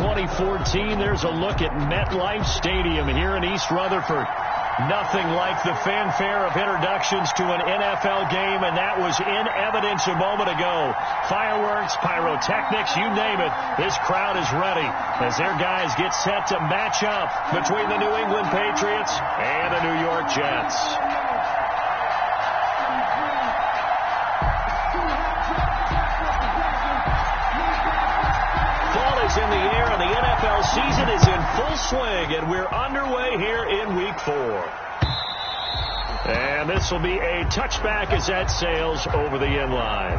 2014. There's a look at MetLife Stadium here in East Rutherford. Nothing like the fanfare of introductions to an NFL game, and that was in evidence a moment ago. Fireworks, pyrotechnics, you name it. This crowd is ready as their guys get set to match up between the New England Patriots and the New York Jets. Fall is in the air, and the NFL season is in full swing, and we're underway here in Week 4. And this will be a touchback as that sails over the end line.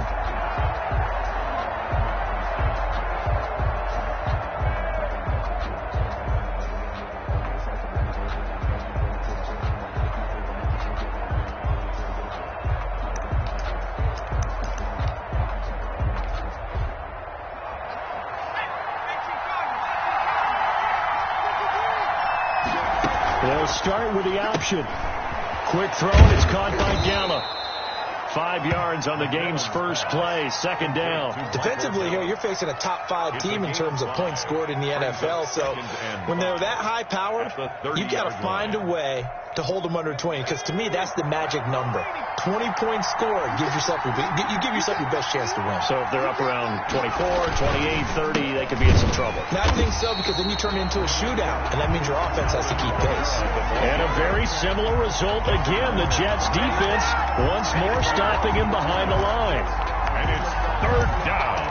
They'll start with the option. Quick throw, and it's caught by Gallup. 5 yards on the game's first play, second down. Defensively here, you're facing a top-5 team in terms of points scored in the NFL. So when they're that high-powered, you've got to find a way to hold them under 20. Because to me, that's the magic number. 20 points scored gives yourself your best chance to win. So if they're up around 24, 28, 30, they could be in some trouble. Now, I think so, because then you turn it into a shootout, and that means your offense has to keep pace. And a very similar result again. The Jets defense once more stopping him behind the line. And it's third down.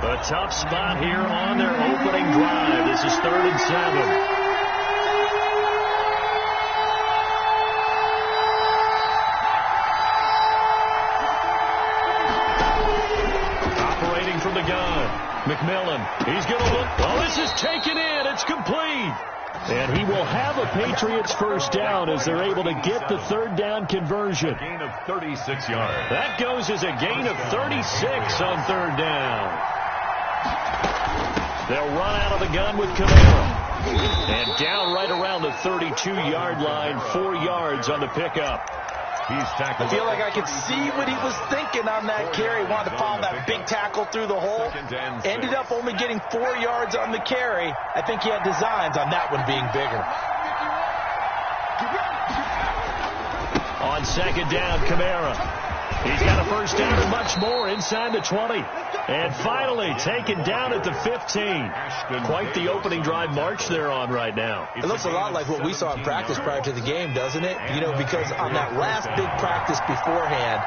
A tough spot here on their opening drive. This is 3rd and 7. Operating from the gun. McMillan. He's going to look. Oh, this is taken in. It's complete. And he will have a Patriots first down as they're able to get the 3rd down conversion. A gain of 36 yards. That goes as a gain of 36 on 3rd down. They'll run out of the gun with Kamara. And down right around the 32-yard line, 4 yards on the pickup. He's tackled. I feel like I could see what he was thinking on that carry. He wanted to follow that big tackle through the hole. Ended up only getting 4 yards on the carry. I think he had designs on that one being bigger. On 2nd down, Kamara. He's got a first down and much more inside the 20. And finally taken down at the 15. Quite the opening drive march they're on right now. It looks a lot like what we saw in practice prior to the game, doesn't it? You know, because on that last big practice beforehand,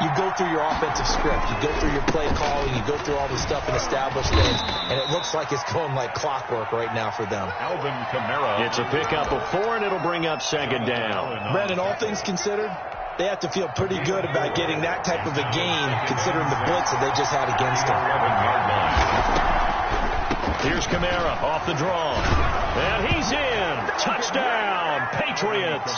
you go through your offensive script. You go through your play calling. You go through all the stuff and establish things. And it looks like it's going like clockwork right now for them. Alvin Kamara. It's a pickup of 4, and it'll bring up 2nd down. Brandon, all things considered, they have to feel pretty good about getting that type of a gain, considering the blitz that they just had against them. Here's Kamara off the draw. And he's in. Touchdown, Patriots.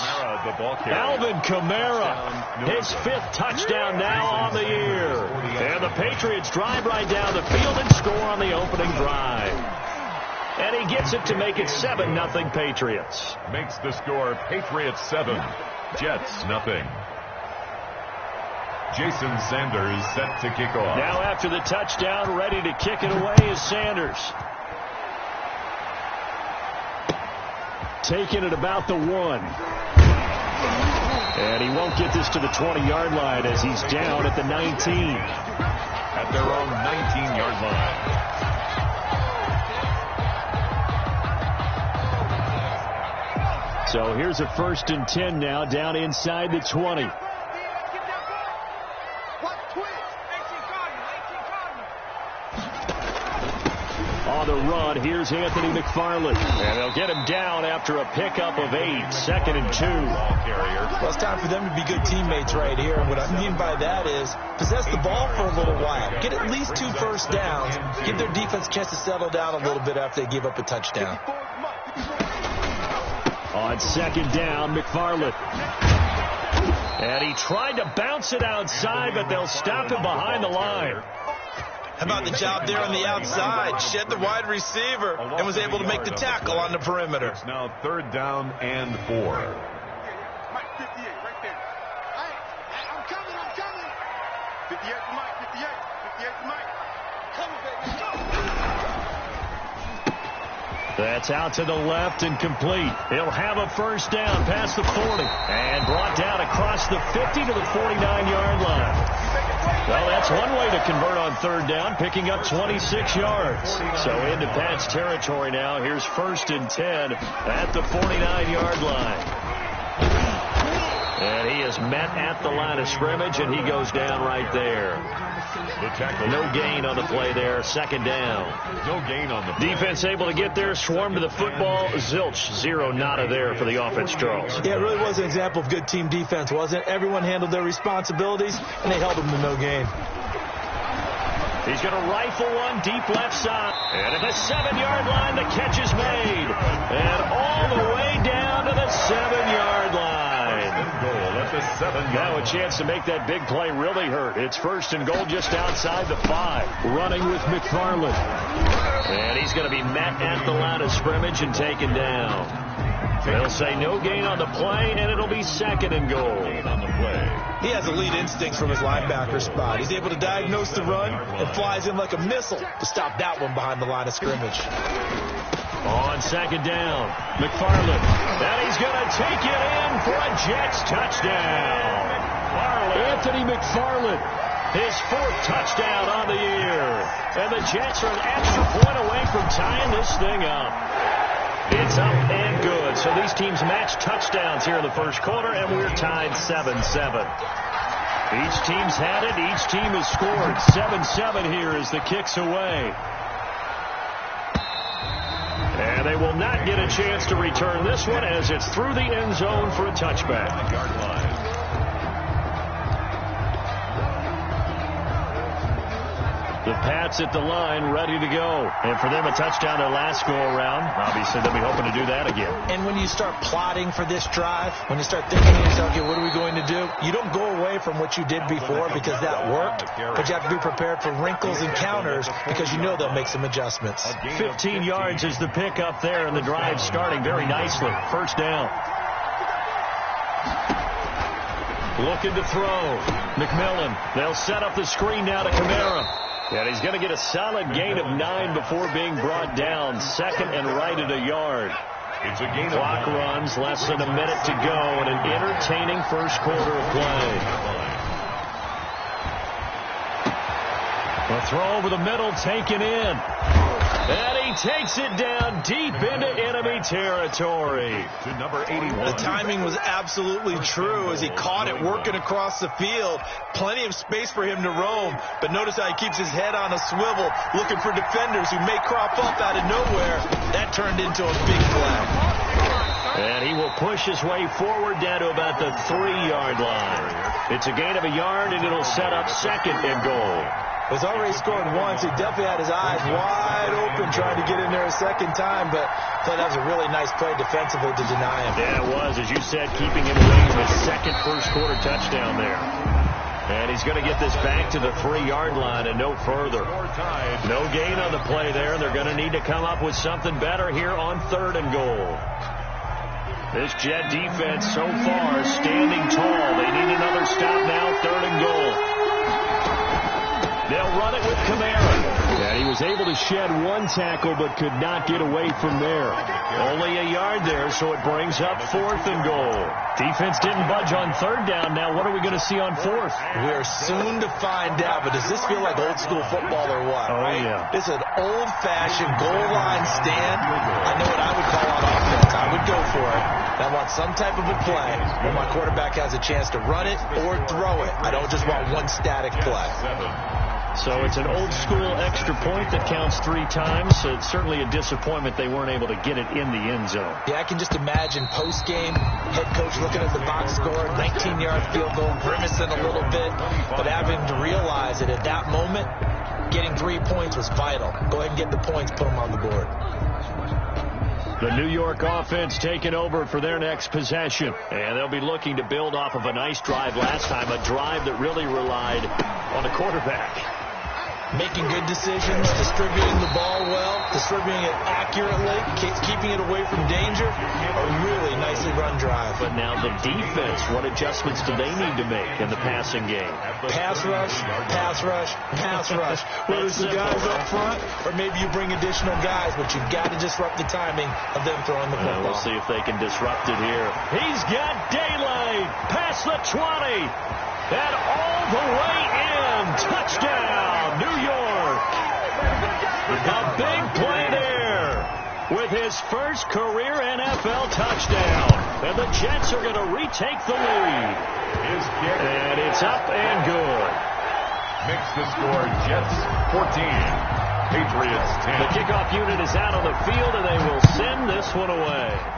Alvin Kamara, his 5th touchdown now on the year. And the Patriots drive right down the field and score on the opening drive. And he gets it to make it 7-0 Patriots. Makes the score Patriots 7, Jets 0. Jason Sanders set to kick off. Now after the touchdown, ready to kick it away is Sanders. Taking it about the 1. And he won't get this to the 20-yard line as he's down at the 19. At their own 19-yard line. So here's a 1st and 10 now, down inside the 20. On the run, here's Anthony McFarland. And they'll get him down after a pickup of 8, 2nd and 2. Well, it's time for them to be good teammates right here. And what I mean by that is possess the ball for a little while. Get at least 2 first downs. Give their defense a chance to settle down a little bit after they give up a touchdown. On 2nd down, McFarland. And he tried to bounce it outside, but they'll stop him behind the line. How about the job there on the outside? Shed the wide receiver and was able to make the tackle on the perimeter. It's now 3rd down and 4. That's out to the left and complete. He'll have a first down past the 40 and brought down across the 50 to the 49-yard line. Well, that's one way to convert on third down, picking up 26 yards. So into Pat's territory now. Here's 1st and 10 at the 49-yard line. And he is met at the line of scrimmage, and he goes down right there. No gain on the play there. 2nd down. No gain on the play. Defense able to get there, swarm to the football. Zilch, 0 nada there for the offense, Charles. Yeah, it really was an example of good team defense, wasn't it? Everyone handled their responsibilities, and they held them to no gain. He's going to rifle one deep left side. And at the 7-yard line, the catch is made. And all the way down to the 7-yard line. Now a chance to make that big play really hurt. It's 1st and goal just outside the 5. Running with McFarland. And he's going to be met at the line of scrimmage and taken down. They'll say no gain on the play, and it'll be 2nd and goal. He has elite instincts from his linebacker spot. He's able to diagnose the run and flies in like a missile to stop that one behind the line of scrimmage. On 2nd down, McFarland. And he's going to take it in for a Jets touchdown. Anthony McFarland, his 4th touchdown on the year. And the Jets are an extra point away from tying this thing up. It's up and good. So these teams match touchdowns here in the first quarter, and we're tied 7-7. Each team's had it. Each team has scored. 7-7 here as the kick's away. And they will not get a chance to return this one as it's through the end zone for a touchback. The Pats at the line, ready to go. And for them, a touchdown their last go-around. Obviously, they'll be hoping to do that again. And when you start plotting for this drive, when you start thinking to yourself, okay, what are we going to do? You don't go away from what you did before because that worked, but you have to be prepared for wrinkles and counters because you know they'll make some adjustments. 15 yards is the pick up there, and the drive starting very nicely. 1st down. Looking to throw. McMillan. They'll set up the screen now to Kamara. And he's going to get a solid gain of 9 before being brought down. 2nd and right at a yard. It's a gain. Clock runs, less than a minute to go, and an entertaining first quarter of play. A throw over the middle, taken in. And he takes it down deep into enemy territory. To number 81. The timing was absolutely true as he caught it working across the field. Plenty of space for him to roam. But notice how he keeps his head on a swivel, looking for defenders who may crop up out of nowhere. That turned into a big play. And he will push his way forward down to about the 3-yard line. It's a gain of a yard, and it'll set up 2nd and goal. He's already scored once. He definitely had his eyes wide open trying to get in there a 2nd time, but I thought that was a really nice play defensively to deny him. Yeah, it was, as you said, keeping him away from his 2nd first-quarter touchdown there. And he's going to get this back to the 3-yard line and no further. No gain on the play there, and they're going to need to come up with something better here on 3rd and goal. This Jet defense so far standing tall. They need another stop now, 3rd and goal. They'll run it with Kamara. And he was able to shed 1 tackle but could not get away from there. Only a yard there, so it brings up 4th and goal. Defense didn't budge on 3rd down. Now what are we going to see on 4th? We're soon to find out, but does this feel like old school football or what? Oh, right? yeah. It's an old-fashioned goal line stand. I know what I would call on offense. I would go for it. I want some type of a play where my quarterback has a chance to run it or throw it. I don't just want one static play. So it's an old-school extra point that counts 3 times. So it's certainly a disappointment they weren't able to get it in the end zone. Yeah, I can just imagine post-game, head coach looking at the box score, 19-yard field goal, grimacing a little bit, but having to realize that at that moment, getting 3 points was vital. Go ahead and get the points, put them on the board. The New York offense taking over for their next possession. And they'll be looking to build off of a nice drive last time, a drive that really relied on the quarterback. making good decisions, distributing the ball well, distributing it accurately, keeping it away from danger. A really nicely run drive. But now the defense, what adjustments do they need to make in the passing game? Pass rush, pass rush, pass rush. Whether it's the guys up front or maybe you bring additional guys, but you've got to disrupt the timing of them throwing the football. We'll see if they can disrupt it here. He's got daylight past the 20 and all the way in. Touchdown, New York. A big play there with his first career NFL touchdown. And the Jets are going to retake the lead. And it's up and good. Makes the score Jets 14, Patriots 10. The kickoff unit is out on the field, and they will send this one away.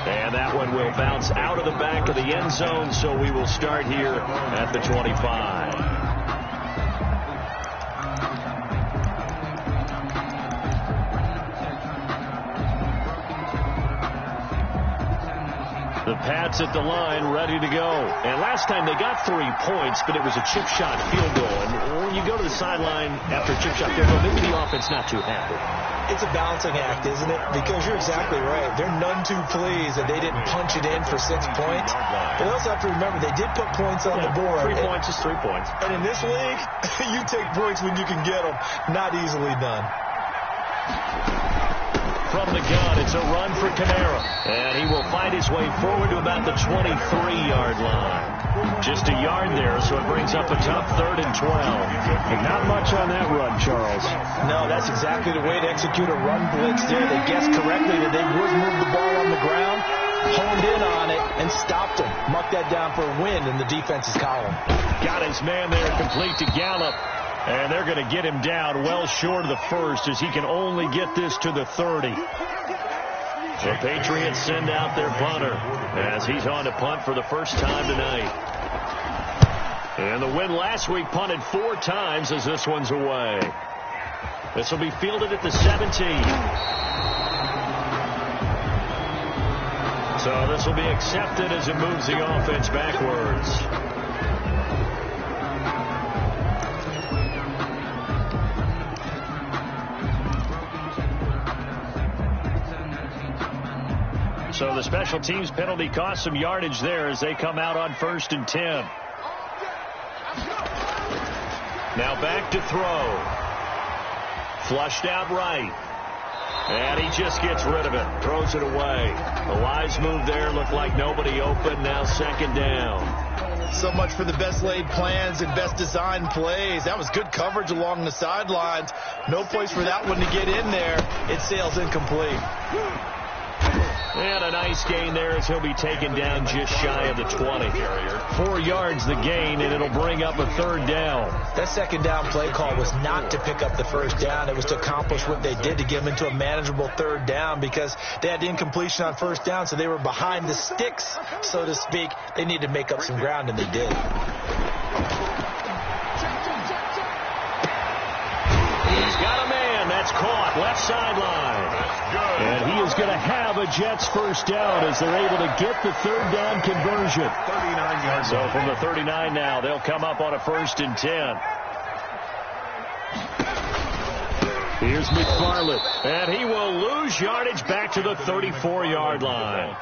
And that one will bounce out of the back of the end zone, so we will start here at the 25. The Pats at the line, ready to go. And last time they got 3 points, but it was a chip shot field goal. And when you go to the sideline after a chip shot field goal, maybe the offense not too happy. It's a balancing act, isn't it? Because you're exactly right. They're none too pleased that they didn't punch it in for 6 points. But also have to remember, they did put points on the board. 3 points is 3 points. And in this league, you take points when you can get them. Not easily done. From the gun, it's a run for Kamara. And he will find his way forward to about the 23-yard line. Just a yard there, so it brings up a tough 3rd and 12. And not much on that run, Charles. No, that's exactly the way to execute a run blitz there. They guessed correctly that they would move the ball on the ground, honed in on it, and stopped him. Mucked that down for a win in the defense's column. Got his man there complete to Gallup. And they're going to get him down well short of the first as he can only get this to the 30. The Patriots send out their punter as he's on to punt for the first time tonight. And the win last week punted 4 times as this one's away. This will be fielded at the 17. So this will be accepted as it moves the offense backwards. So the special teams penalty cost some yardage there as they come out on 1st and 10. Now back to throw. Flushed out right. And he just gets rid of it. Throws it away. A wise move there. Looked like nobody open. Now 2nd down. So much for the best laid plans and best designed plays. That was good coverage along the sidelines. No place for that one to get in there. It sails incomplete. And a nice gain there as he'll be taken down just shy of the 20. 4 yards the gain, and it'll bring up a 3rd down. That 2nd down play call was not to pick up the 1st down. It was to accomplish what they did, to get them into a manageable 3rd down, because they had incompletion on 1st down, so they were behind the sticks, so to speak. They needed to make up some ground, and they did. He's got a man. That's caught. Left sideline. And he is going to have a Jets 1st down as they're able to get the 3rd down conversion. 39 yards. So from the 39 now, they'll come up on a 1st and 10. Here's McFarland, and he will lose yardage back to the 34-yard line.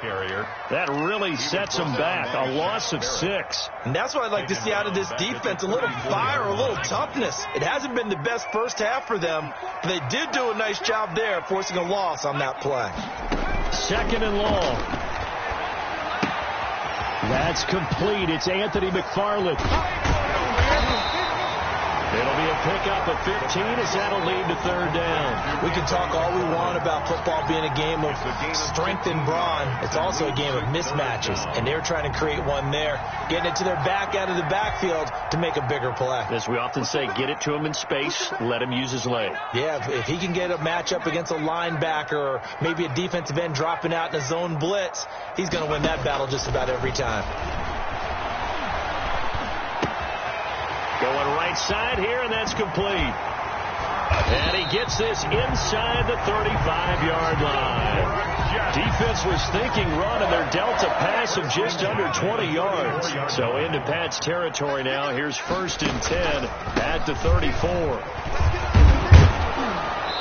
That really sets him back, a loss of 6. And that's what I'd like to see out of this defense, a little fire, a little toughness. It hasn't been the best first half for them, but they did do a nice job there, forcing a loss on that play. 2nd and long. That's complete. It's Anthony McFarland. It'll be a pickup of 15 as that'll lead to 3rd down. We can talk all we want about football being a game of strength and brawn. It's also a game of mismatches, and they're trying to create one there, getting it to their back out of the backfield to make a bigger play. As we often say, get it to him in space, let him use his leg. Yeah, if he can get a matchup against a linebacker or maybe a defensive end dropping out in a zone blitz, he's going to win that battle just about every time. Going right side here, and that's complete. And he gets this inside the 35-yard line. Defense was thinking run, and they're dealt a pass of just under 20 yards. So into Pat's territory now. Here's 1st and 10 at the 34.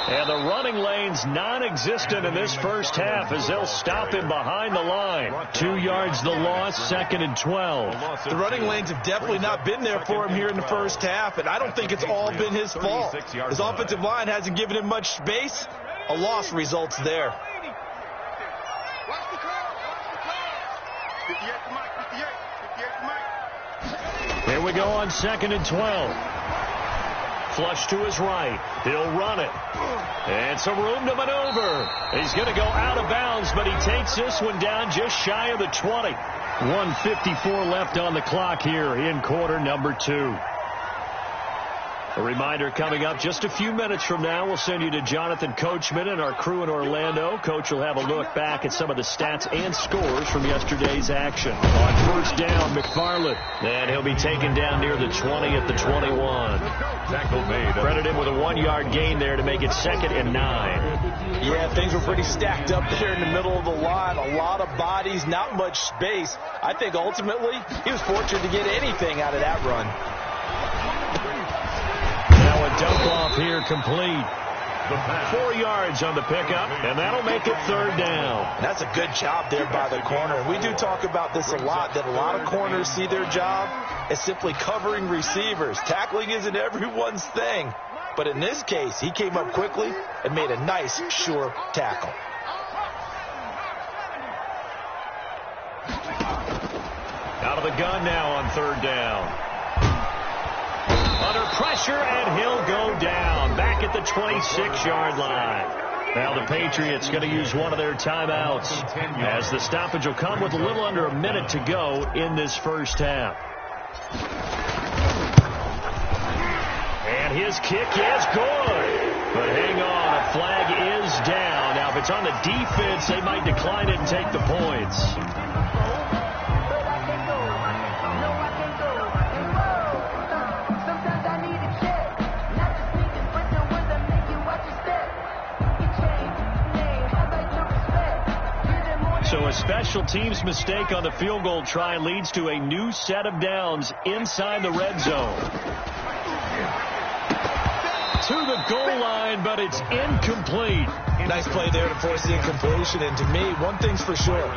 And the running lane's non-existent in this first half as they'll stop him behind the line. 2 yards the loss, 2nd and 12. The running lanes have definitely not been there for him here in the first half, and I don't think it's all been his fault. His offensive line hasn't given him much space. A loss results there. Here we go on 2nd and 12. Flush to his right. He'll run it. And some room to maneuver. He's going to go out of bounds, but he takes this one down just shy of the 20. 1:54 left on the clock here in quarter number 2. A reminder coming up just a few minutes from now. We'll send you to Jonathan Coachman and our crew in Orlando. Coach will have a look back at some of the stats and scores from yesterday's action. On 1st down, McFarland. And he'll be taken down near the 20 at the 21. Tackle made. Credit him with a 1-yard gain there to make it 2nd and 9. Yeah, things were pretty stacked up there in the middle of the line. A lot of bodies, not much space. I think ultimately he was fortunate to get anything out of that run. Now a dunk off here complete. 4 yards on the pickup, and that'll make it 3rd down. That's a good job there by the corner. We do talk about this a lot, that a lot of corners see their job as simply covering receivers. Tackling isn't everyone's thing. But in this case, he came up quickly and made a nice, sure tackle. Out of the gun now on 3rd down. Under pressure, and he'll go down. Back at the 26-yard line. Now the Patriots going to use one of their timeouts as the stoppage will come with a little under a minute to go in this first half. And his kick is good. But hang on, a flag is down. Now if it's on the defense, they might decline it and take the points. So a special teams mistake on the field goal try leads to a new set of downs inside the red zone. To the goal line, but it's incomplete. Nice play there to force the incompletion. And to me, one thing's for sure.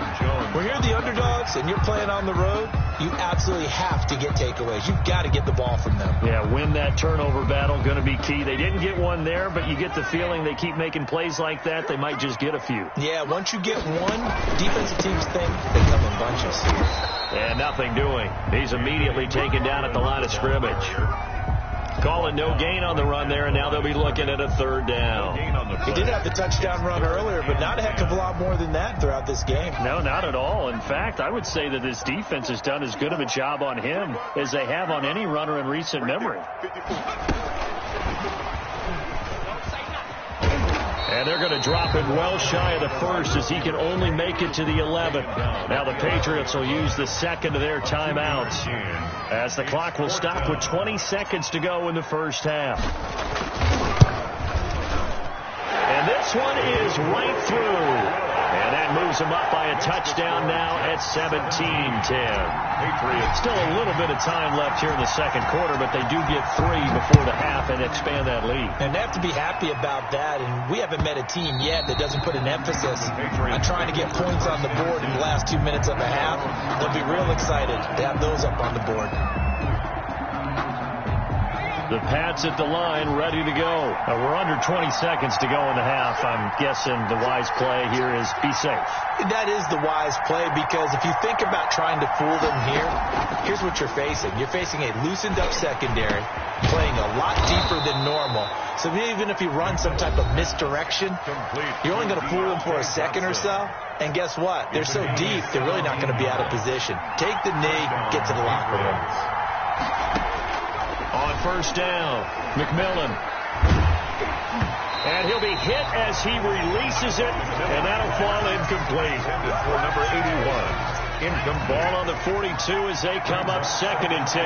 When you're the underdogs and you're playing on the road, you absolutely have to get takeaways. You've got to get the ball from them. Yeah, win that turnover battle, going to be key. They didn't get one there, but you get the feeling they keep making plays like that, they might just get a few. Yeah, once you get one, defensive teams think they come in bunches. And nothing doing. He's immediately taken down at the line of scrimmage. Calling no gain on the run there, and now they'll be looking at a 3rd down. He did have the touchdown run earlier, but not a heck of a lot more than that throughout this game. No, not at all. In fact, I would say that this defense has done as good of a job on him as they have on any runner in recent memory. And they're going to drop him well shy of the 1st as he can only make it to the 11. Now the Patriots will use the 2nd of their timeouts as the clock will stop with 20 seconds to go in the first half. And this one is right through. And that moves them up by a touchdown now at 17-10. Patriots still a little bit of time left here in the second quarter, but they do get 3 before the half and expand that lead. And they have to be happy about that. And we haven't met a team yet that doesn't put an emphasis on trying to get points on the board in the last 2 minutes of a half. They'll be real excited to have those up on the board. The Pats at the line, ready to go. We're under 20 seconds to go in the half. I'm guessing the wise play here is be safe. That is the wise play, because if you think about trying to fool them here, here's what you're facing. You're facing a loosened up secondary, playing a lot deeper than normal. So even if you run some type of misdirection, you're only going to fool them for a second or so. And guess what? They're so deep, they're really not going to be out of position. Take the knee, get to the locker room. On 1st down, McMillan. And he'll be hit as he releases it, and that'll fall incomplete. For number 81. Ball on the 42 as they come up 2nd and 10.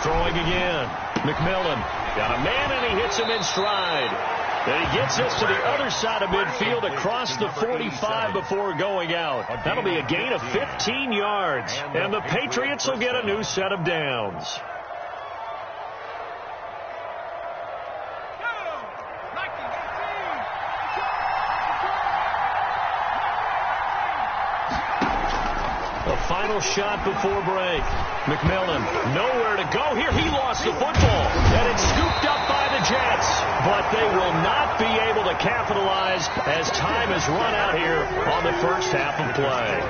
Throwing again. McMillan got a man, and he hits him in stride. And he gets us to the other side of midfield across the 45 before going out. That'll be a gain of 15 yards. And the Patriots will get a new set of downs. A final shot before break. McMillan nowhere to go here. He lost the football, and it's scooped up by the Jets. But they will not be able to capitalize as time has run out here on the first half of play.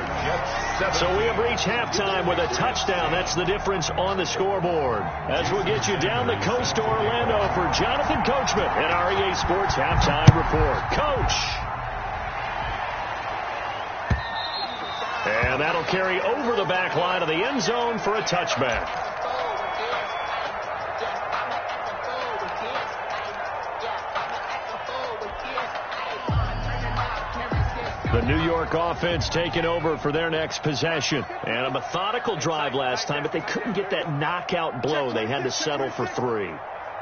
So we have reached halftime with a touchdown. That's the difference on the scoreboard. As we'll get you down the coast to Orlando for Jonathan Coachman at our EA Sports Halftime Report. Coach. And that'll carry over the back line of the end zone for a touchback. The New York offense taking over for their next possession. And a methodical drive last time, but they couldn't get that knockout blow. They had to settle for 3.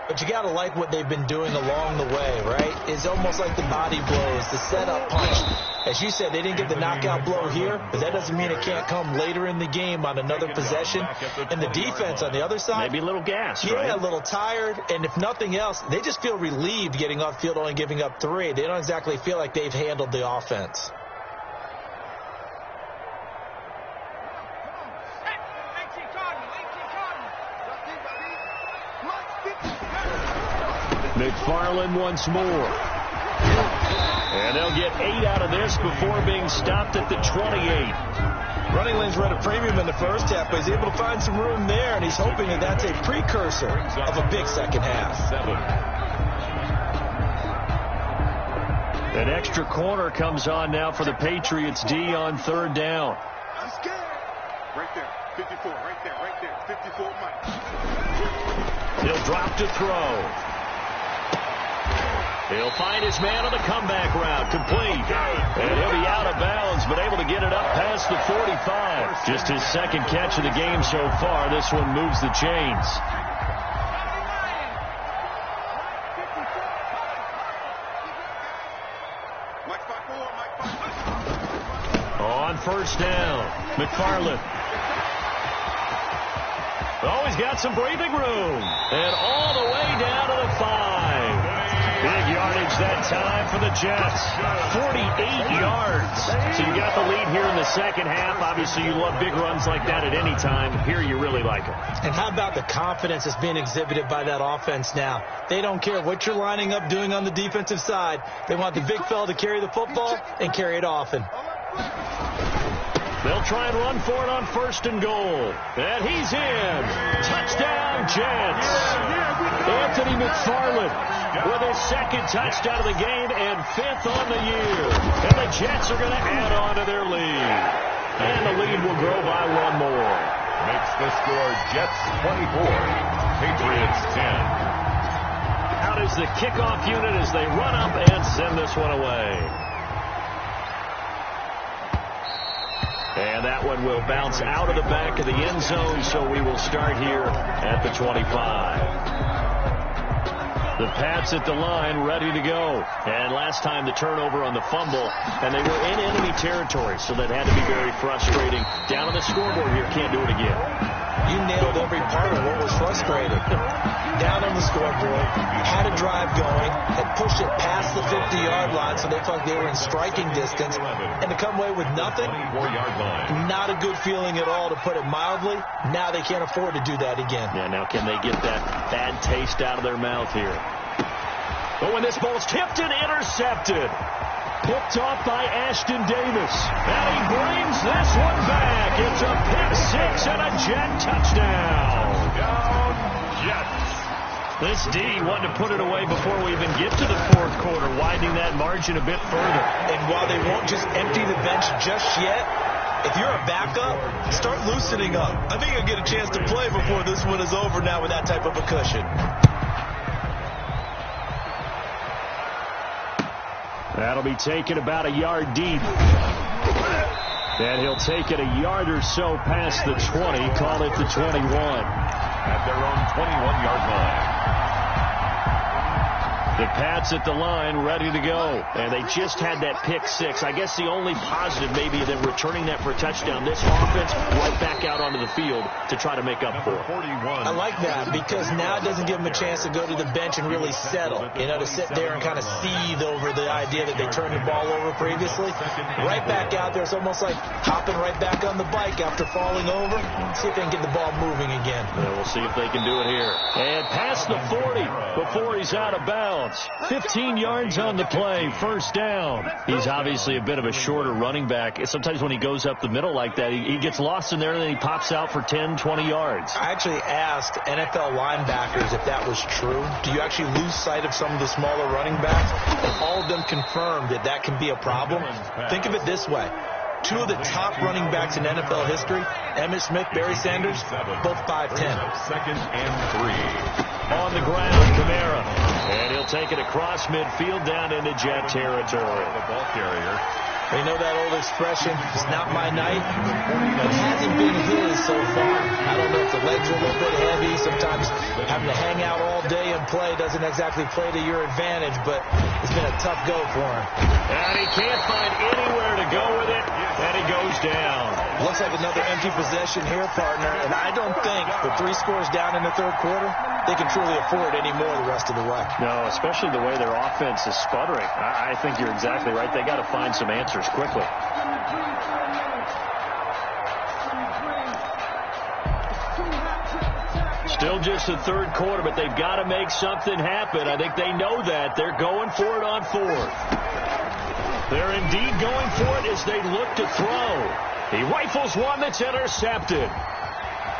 But you got to like what they've been doing along the way, right? It's almost like the body blows, the setup punch. As you said, they didn't get the knockout blow here, but that doesn't mean it can't come later in the game on another possession. And the defense on the other side, maybe a little gassed, yeah, right? a little tired. And if nothing else, they just feel relieved getting off field, only giving up 3. They don't exactly feel like they've handled the offense. McFarland once more. And they'll get 8 out of this before being stopped at the 28. Running lanes were at a premium in the first half, but he's able to find some room there, and he's hoping that that's a precursor of a big second half. An extra corner comes on now for the Patriots D on 3rd down. I'm scared. Right there, 54, right there, 54 Mike. He'll drop to throw. He'll find his man on the comeback route, complete. And he'll be out of bounds, but able to get it up past the 45. Just his second catch of the game so far. This one moves the chains. On 1st down, McFarland. Oh, he's got some breathing room. And all the way down to the 5. Big yardage that time for the Jets. 48 yards. So you got the lead here in the second half. Obviously, you love big runs like that at any time. Here, you really like them. And how about the confidence that's being exhibited by that offense now? They don't care what you're lining up doing on the defensive side. They want the big fella to carry the football and carry it often. They'll try and run for it on 1st and goal. And he's in. Touchdown, Jets. Anthony McFarland with his 2nd touchdown of the game and 5th on the year. And the Jets are going to add on to their lead. And the lead will grow by 1 more. Makes the score Jets 24, Patriots 10. Out is the kickoff unit as they run up and send this one away. And that one will bounce out of the back of the end zone, so we will start here at the 25. The Pats at the line, ready to go. And last time the turnover on the fumble, and they were in enemy territory, so that had to be very frustrating. Down on the scoreboard here, can't do it again. You nailed every part of what was frustrating. Down on the scoreboard, had a drive going, had pushed it past the 50-yard line, so they felt they were in striking distance, and to come away with nothing, not a good feeling at all, to put it mildly. Now they can't afford to do that again. Yeah, now can they get that bad taste out of their mouth here? But when this ball's tipped and intercepted, picked off by Ashton Davis, and he brings this one back. It's a pick 6 and a Jet touchdown. Jets. This D wanted to put it away before we even get to the 4th quarter, widening that margin a bit further. And while they won't just empty the bench just yet, if you're a backup, start loosening up. I think you'll get a chance to play before this one is over now with that type of a cushion. That'll be taken about a yard deep. And he'll take it a yard or so past the 20, call it the 21. at their own 21-yard line. The Pats at the line ready to go. And they just had that pick six. I guess the only positive maybe them returning that for a touchdown. This offense right back out onto the field to try to make up for it. I like that because now it doesn't give them a chance to go to the bench and really settle. You know, to sit there and kind of seethe over the idea that they turned the ball over previously. Right back out there. It's almost like hopping right back on the bike after falling over. See if they can get the ball moving again. Yeah, we'll see if they can do it here. And past the 40 before he's out of bounds. 15 yards on the play, first down. He's obviously a bit of a shorter running back. Sometimes when he goes up the middle like that, he gets lost in there and then he pops out for 10, 20 yards. I actually asked NFL linebackers if that was true. Do you actually lose sight of some of the smaller running backs? And all of them confirmed that that can be a problem. Think of it this way. Two of the top running backs in NFL history, Emmitt Smith, Barry Sanders, both 5'10". Second and 3. On the ground, Kamara. And he'll take it across midfield down into Jet territory. The ball carrier. You know that old expression, it's not my night? It hasn't been his so far. I don't know if the legs are a little bit heavy. Sometimes having to hang out all day and play doesn't exactly play to your advantage, but it's been a tough go for him. And he can't find anywhere to go with it, and he goes down. Looks like another empty possession here, partner, and I don't think with 3 scores down in the third quarter, they can truly afford any more the rest of the way. No, especially the way their offense is sputtering. I think you're exactly right. They got to find some answers quickly. Still just the third quarter, but they've got to make something happen. I think they know that. They're going for it on fourth. They're indeed going for it as they look to throw. He rifles one that's intercepted.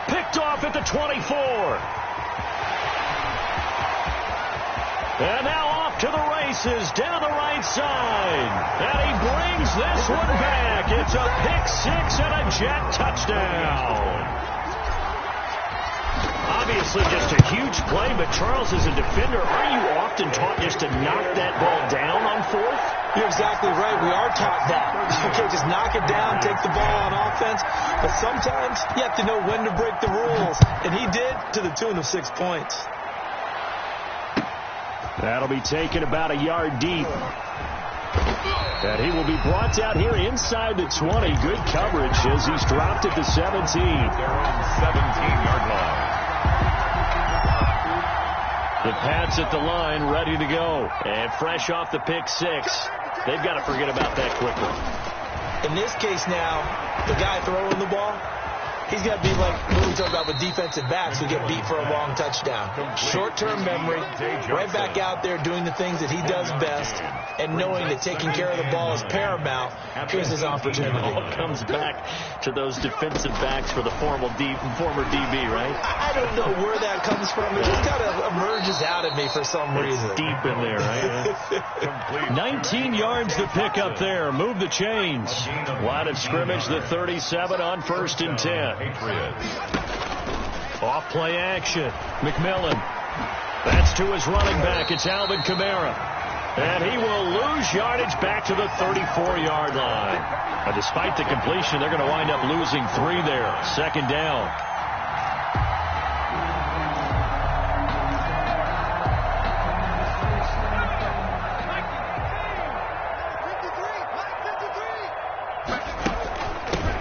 Picked off at the 24. And now off to the races down the right side. And he brings this one back. It's a pick six and a Jet touchdown. Obviously just a huge play, but Charles, as a defender, are you often taught just to knock that ball down on fourth? You're exactly right. We are taught that. Okay, just knock it down, take the ball on offense. But sometimes you have to know when to break the rules. And he did to the tune of 6 points. That'll be taken about a yard deep. And he will be brought out here inside the 20. Good coverage as he's dropped at the 17. Their own 17-yard line. The Pats at the line ready to go. And fresh off the pick six. They've got to forget about that quickly. In this case now, the guy throwing the ball, he's got to be like what we talk about with defensive backs who get beat for a long touchdown. Short-term memory, right back out there doing the things that he does best, and knowing that taking care of the ball is paramount. Here's his opportunity. It all comes back to those defensive backs for the former DB, right? I don't know where that comes from. It just kind of emerges out of me for some reason. It's deep in there, right? 19 yards to pick up there. Move the chains. Line of scrimmage, the 37 on 1st and 10. Off play action. McMillan. That's to his running back. It's Alvin Kamara. And he will lose yardage back to the 34-yard line. But despite the completion, they're going to wind up losing 3 there. Second down.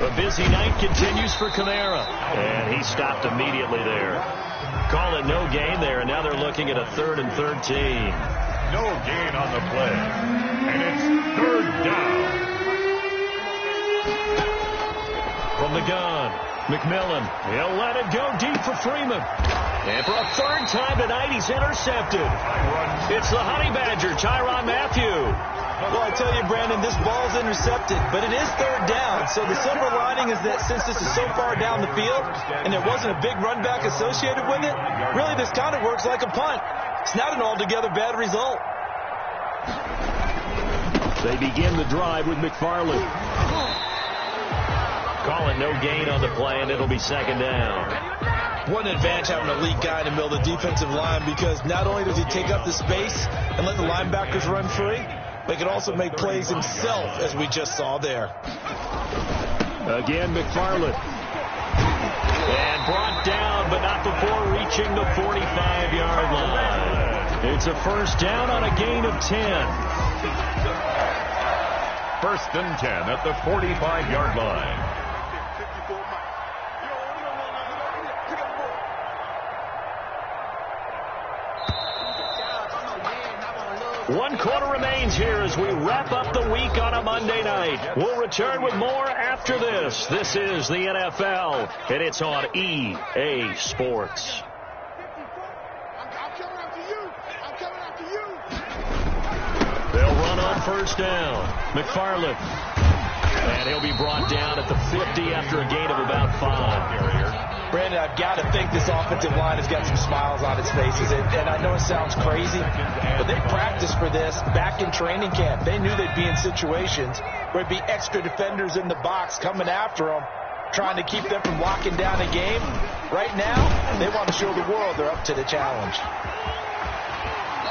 A busy night continues for Kamara. And he stopped immediately there. Call it no gain there, and now they're looking at a 3rd and 13. No gain on the play. And it's 3rd down. From the gun, McMillan. He'll let it go deep for Freeman. And for a 3rd time tonight, he's intercepted. It's the Honey Badger, Tyrann Mathieu. Well, I tell you, Brandon, this ball's intercepted, but it is 3rd down. So the silver lining is that since this is so far down the field and there wasn't a big run back associated with it, really this kind of works like a punt. It's not an altogether bad result. They begin the drive with McFarland. Call it no gain on the play, and it'll be 2nd down. What an advantage having an elite guy in the middle of the defensive line, because not only does he take up the space and let the linebackers run free, but he can also make plays himself, as we just saw there. Again, McFarland. And brought down, but not before reaching the 45-yard line. It's a first down on a gain of 10. First and 10 at the 45-yard line. One quarter remains here as we wrap up the week on a Monday night. We'll return with more after this. This is the NFL, and it's on EA Sports. They'll run on first down. McFarland. And he'll be brought down at the 50 after a gain of about 5. Brandon, I've got to think this offensive line has got some smiles on its faces. And I know it sounds crazy, but they practiced for this back in training camp. They knew they'd be in situations where there'd be extra defenders in the box coming after them, trying to keep them from locking down a game. Right now, they want to show the world they're up to the challenge.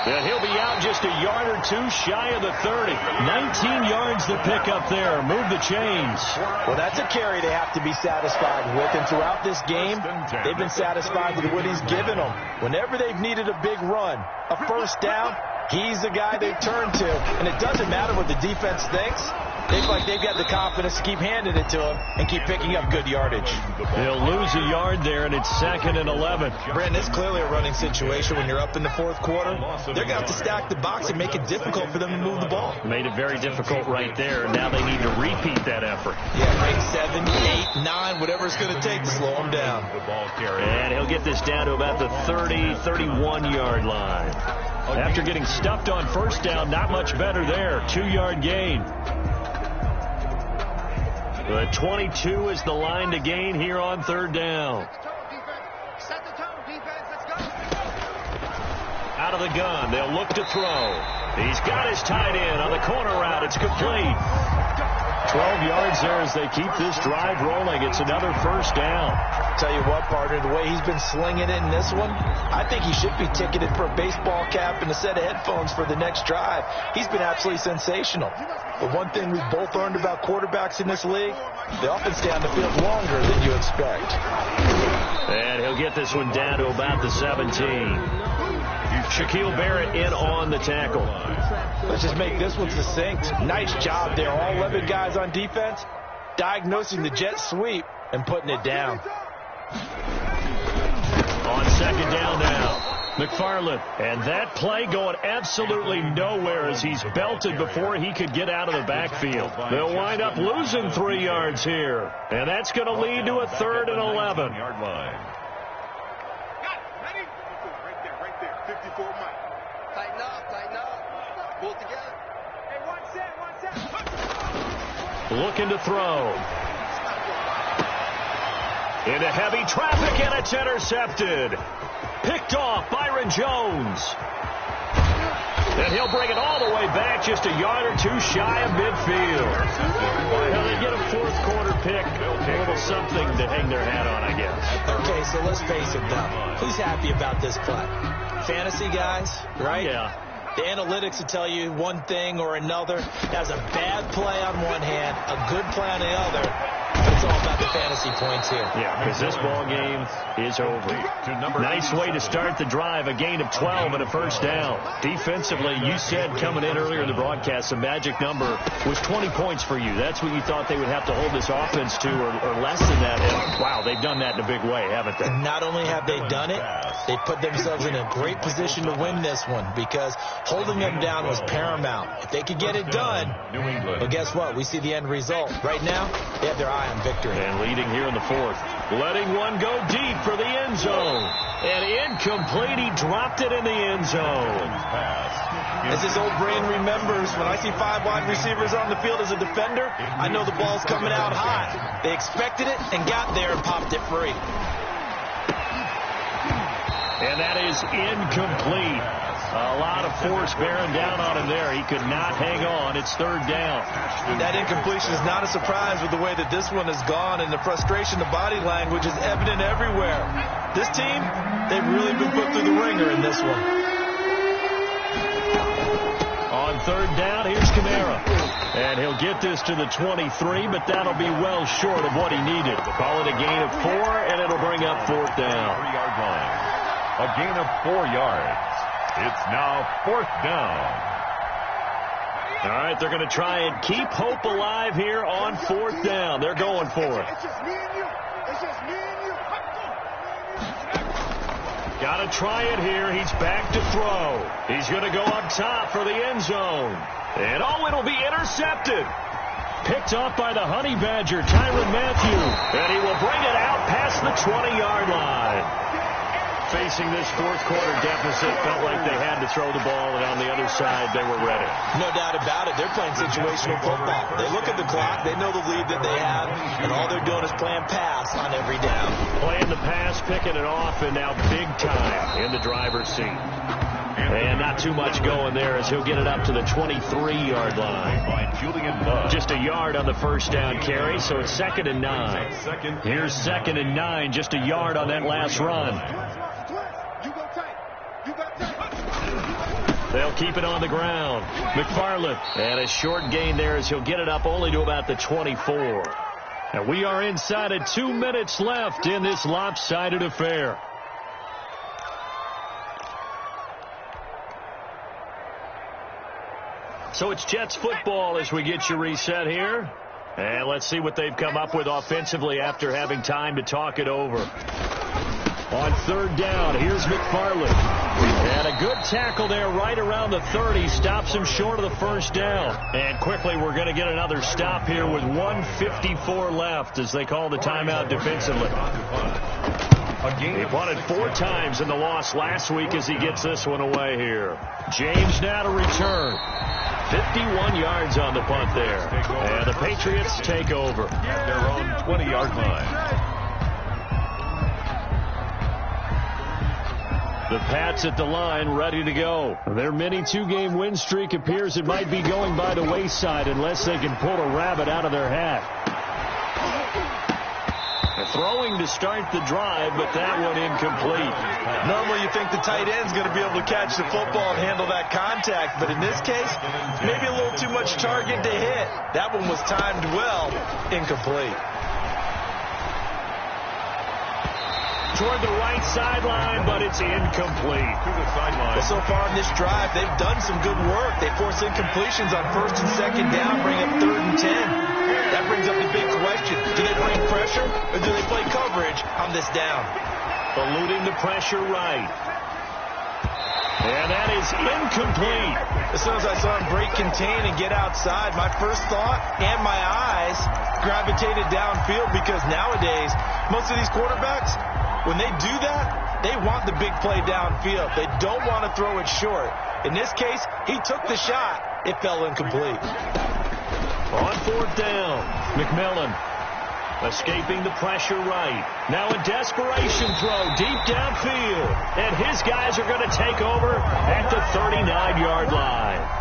And he'll be out just a yard or two shy of the 30. 19 yards to pick up there. Move the chains. Well, that's a carry they have to be satisfied with. And throughout this game, they've been satisfied with what he's given them. Whenever they've needed a big run, a first down, he's the guy they've turned to. And it doesn't matter what the defense thinks. They feel like they've got the confidence to keep handing it to him and keep picking up good yardage. They'll lose a yard there, and it's 2nd and 11. Brandon, it's clearly a running situation when you're up in the fourth quarter. They're going to have to stack the box and make it difficult for them to move the ball. Made it very difficult right there. Now they need to repeat that effort. Yeah, make 7, 8, 9, whatever it's going to take to slow them down. And he'll get this down to about the 30, 31-yard line. After getting stuffed on first down, not much better there. 2-yard gain. The 22 is the line to gain here on third down. Set the tone, defense. Let's go. Out of the gun. They'll look to throw. He's got his tight end on the corner route. It's complete. 12 yards there as they keep this drive rolling. It's another first down. Tell you what, partner, the way he's been slinging it in this one, I think he should be ticketed for a baseball cap and a set of headphones for the next drive. He's been absolutely sensational. But one thing we've both learned about quarterbacks in this league, they often stay on the field longer than you expect. And he'll get this one down to about the 17. Shaquille Barrett in on the tackle. Let's just make this one succinct. Nice job there. All 11 guys on defense diagnosing the jet sweep and putting it down. On second down now. McFarland. And that play going absolutely nowhere as he's belted before he could get out of the backfield. They'll wind up losing 3 yards here. And that's going to lead to a 3rd and 11. Yard line. Right there. 54 Mike. Tighten up. Pull together. Hey, one set. Looking to throw. Into heavy traffic, and it's intercepted. Picked off Byron Jones. And he'll bring it all the way back just a yard or two shy of midfield. Now they get a fourth quarter pick. A little something to hang their hat on, I guess. Okay, so let's face it, though. Who's happy about this play? Fantasy guys, right? Yeah. The analytics will tell you one thing or another. That's a bad play on one hand, a good play on the other. But it's all about the fantasy points here. Yeah, because this ball game is over. Nice way to start the drive. A gain of 12 and a first down. Defensively, you said coming in earlier in the broadcast, the magic number was 20 points for you. That's what you thought they would have to hold this offense to, or less than that. And, wow, they've done that in a big way, haven't they? And not only have they done it, they put themselves in a great position to win this one because holding them down was paramount. If they could get it done, well, guess what? We see the end result. Right now, they have their eye on victory. And leading here in the fourth. Letting one go deep for the end zone. And incomplete. He dropped it in the end zone. As his old brain remembers, when I see 5 wide receivers on the field as a defender, I know the ball's coming out high. They expected it and got there and popped it free. And that is incomplete. A lot of force bearing down on him there. He could not hang on. It's third down. That incompletion is not a surprise with the way that this one has gone, and the frustration, the body language is evident everywhere. This team, they've really been put through the ringer in this one. On third down, here's Kamara. And he'll get this to the 23, but that'll be well short of what he needed. Call it a gain of 4, and it'll bring up 4th down. 3-yard line. A gain of 4 yards. It's now 4th down. All right, they're going to try and keep hope alive here on 4th down. They're going for it. It's just me and you. It's just me and you. Got to try it here. He's back to throw. He's going to go up top for the end zone. And it'll be intercepted. Picked up by the Honey Badger, Tyrann Mathieu. And he will bring it out past the 20-yard line. Facing this fourth-quarter deficit, felt like they had to throw the ball, and on the other side, they were ready. No doubt about it. They're playing situational football. They look at the clock. They know the lead that they have, and all they're doing is playing pass on every down. Playing the pass, picking it off, and now big time in the driver's seat. And not too much going there as he'll get it up to the 23-yard line. Just a yard on the first down carry, so it's 2nd and 9. Here's 2nd and 9, just a yard on that last run. They'll keep it on the ground. McFarland, and a short gain there as he'll get it up only to about the 24. And we are inside of 2 minutes left in this lopsided affair. So it's Jets football as we get you reset here. And let's see what they've come up with offensively after having time to talk it over. On 3rd down, here's McFarland. And a good tackle there right around the 30. Stops him short of the first down. And quickly we're going to get another stop here with 1:54 left as they call the timeout defensively. He punted 4 times in the loss last week as he gets this one away here. James now to return. 51 yards on the punt there. And the Patriots take over at their own 20-yard line. The Pats at the line, ready to go. Their mini 2-game win streak appears it might be going by the wayside unless they can pull a rabbit out of their hat. Throwing to start the drive, but that one incomplete. Normally you think the tight end's going to be able to catch the football and handle that contact, but in this case, maybe a little too much target to hit. That one was timed well, incomplete. Toward the right sideline, but it's incomplete. To the sideline. Well, so far in this drive, they've done some good work. They force incompletions on 1st and 2nd down, bring up 3rd and 10. That brings up the big question. Do they bring pressure or do they play coverage on this down? Eluding the pressure right. And that is incomplete. As soon as I saw him break contain and get outside, my first thought and my eyes gravitated downfield because nowadays, most of these quarterbacks, when they do that, they want the big play downfield. They don't want to throw it short. In this case, he took the shot. It fell incomplete. On 4th down, McMillan escaping the pressure right. Now a desperation throw deep downfield. And his guys are going to take over at the 39-yard line.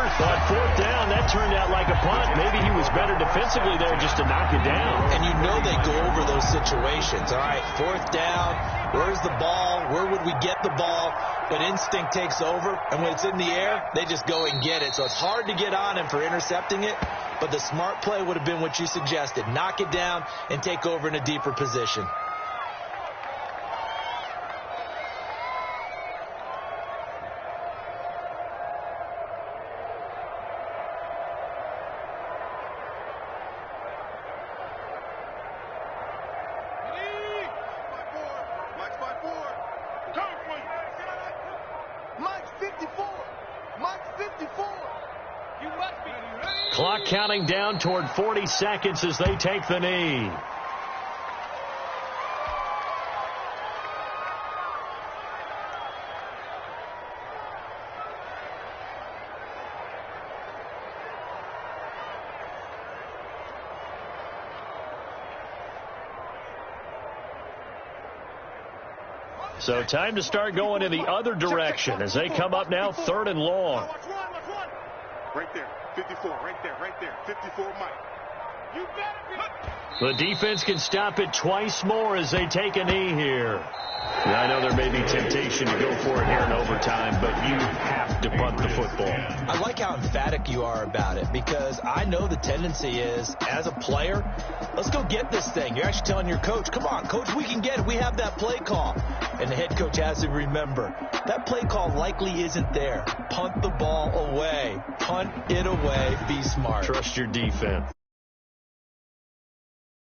On 4th down, that turned out like a punt. Maybe he was better defensively there just to knock it down. And you know they go over those situations. All right, 4th down, where's the ball? Where would we get the ball? But instinct takes over, and when it's in the air, they just go and get it. So it's hard to get on him for intercepting it, but the smart play would have been what you suggested. Knock it down and take over in a deeper position. Clock counting down toward 40 seconds as they take the knee. So time to start going in the other direction as they come up now 3rd and long. Right there, 54, right there, 54, Mike. The defense can stop it twice more as they take a knee here. Now, I know there may be temptation to go for it here in overtime, but you have to punt the football. I like how emphatic you are about it because I know the tendency is, as a player, let's go get this thing. You're actually telling your coach, come on, coach, we can get it. We have that play call. And the head coach has to remember, that play call likely isn't there. Punt the ball away. Punt it away. Be smart. Trust your defense.